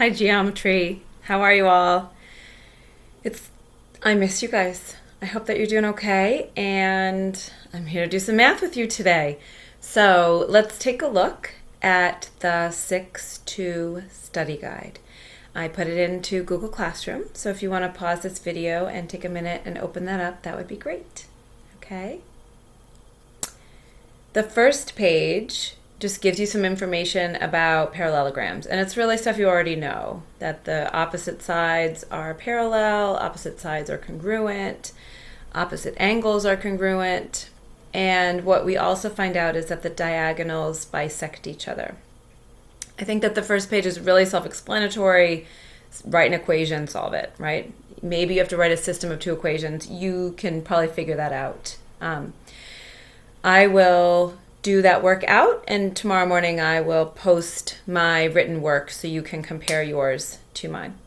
Hi, geometry. How are you all? I miss you guys. I hope that you're doing okay, and I'm here to do some math with you today. So let's take a look at the 6-2 study guide. I put it into Google Classroom, so if you want to pause this video and take a minute and open that up, that would be great. Okay? The first page just gives you some information about parallelograms, and it's really stuff you already know, that the opposite sides are parallel, opposite sides are congruent, opposite angles are congruent, and what we also find out is that the diagonals bisect each other. I think that the first page is really self-explanatory. Write an equation, solve it, right? Maybe you have to write a system of two equations. You can probably figure that out. I will do that work out, and tomorrow morning I will post my written work so you can compare yours to mine.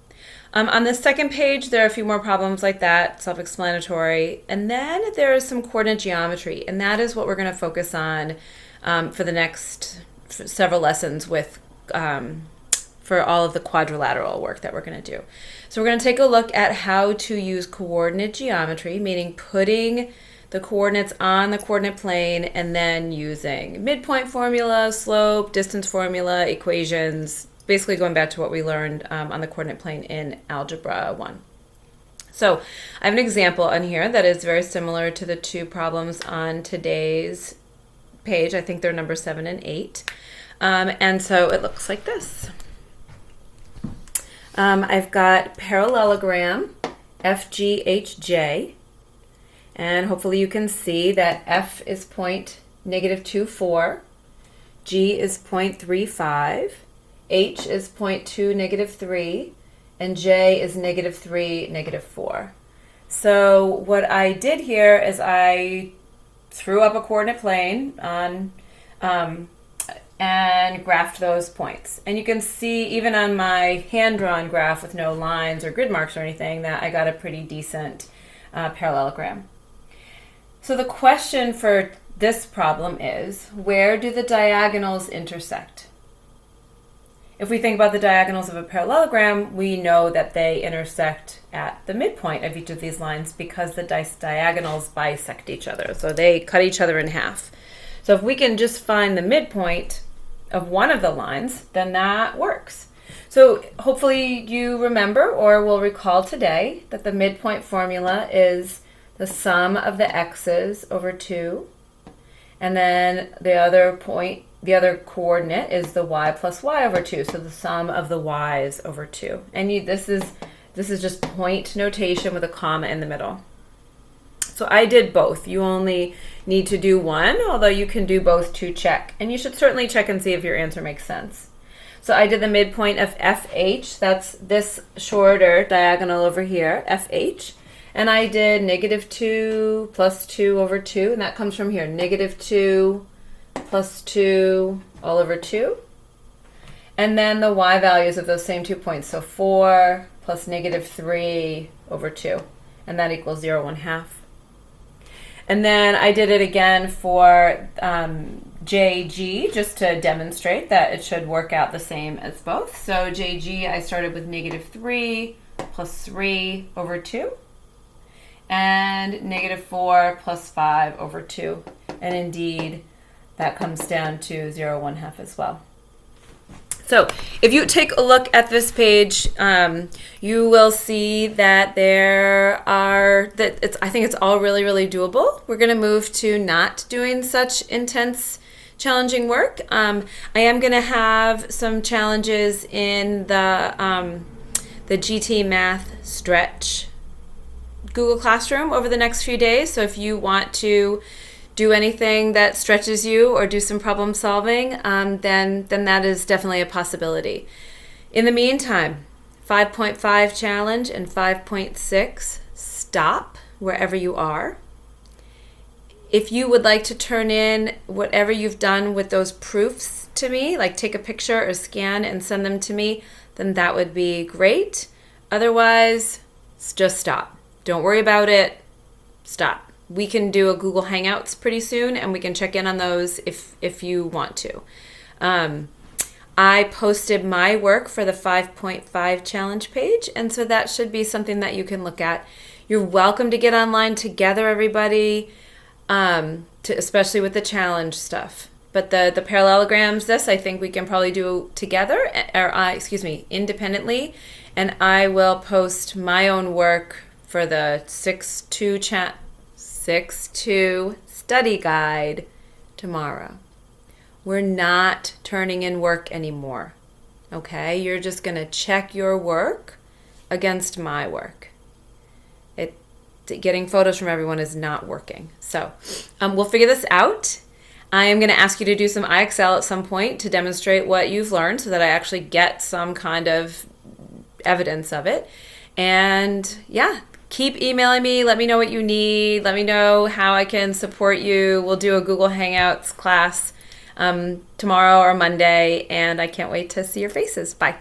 On the second page, there are a few more problems like that, self-explanatory, and then there is some coordinate geometry, and that is what we're going to focus on for the next several lessons for all of the quadrilateral work that we're going to do. So we're going to take a look at how to use coordinate geometry, meaning putting the coordinates on the coordinate plane and then using midpoint formula, slope, distance formula, equations, basically going back to what we learned on the coordinate plane in Algebra 1. So I have an example on here that is very similar to the two problems on today's page. I think they're number 7 and 8. And so it looks like this. I've got parallelogram FGHJ. And hopefully you can see that F is point -2,4, G is 0.35, H is 0.2, -3, and J is -3, -4. So what I did here is I threw up a coordinate plane on and graphed those points. And you can see even on my hand-drawn graph with no lines or grid marks or anything that I got a pretty decent parallelogram. So the question for this problem is, where do the diagonals intersect? If we think about the diagonals of a parallelogram, we know that they intersect at the midpoint of each of these lines because the diagonals bisect each other. So they cut each other in half. So if we can just find the midpoint of one of the lines, then that works. So hopefully you remember or will recall today that the midpoint formula is the sum of the x's over 2, and then the other coordinate is the y plus y over 2, so the sum of the y's over 2. And this is just point notation with a comma in the middle. So I did both. You only need to do one, although you can do both to check. And you should certainly check and see if your answer makes sense. So I did the midpoint of FH, that's this shorter diagonal over here, FH. And I did -2 plus 2 over 2, and that comes from here, -2 plus 2 all over 2. And then the y values of those same 2 points, so 4 plus -3 over 2, and that equals 0, 1/2. And then I did it again for JG, just to demonstrate that it should work out the same as both. So JG, I started with -3 plus 3 over 2. And -4 plus 5 over 2. And indeed, that comes down to 0, 1/2 as well. So if you take a look at this page, you will see that I think it's all really, really doable. We're going to move to not doing such intense, challenging work. I am going to have some challenges in the GT Math Stretch Google Classroom over the next few days. So if you want to do anything that stretches you or do some problem solving, then that is definitely a possibility. In the meantime, 5.5 challenge and 5.6, stop wherever you are. If you would like to turn in whatever you've done with those proofs to me, like take a picture or scan and send them to me, then that would be great. Otherwise, just stop. Don't worry about it. Stop. We can do a Google Hangouts pretty soon, and we can check in on those if you want to. I posted my work for the 5.5 challenge page, and so that should be something that you can look at. You're welcome to get online together, everybody, especially with the challenge stuff. But the parallelograms, this I think we can probably do together, independently. And I will post my own work for the 6-2 study guide tomorrow. We're not turning in work anymore, okay? You're just going to check your work against my work. Getting photos from everyone is not working. So we'll figure this out. I am going to ask you to do some IXL at some point to demonstrate what you've learned so that I actually get some kind of evidence of it. And yeah, keep emailing me. Let me know what you need. Let me know how I can support you. We'll do a Google Hangouts class tomorrow or Monday, and I can't wait to see your faces. Bye.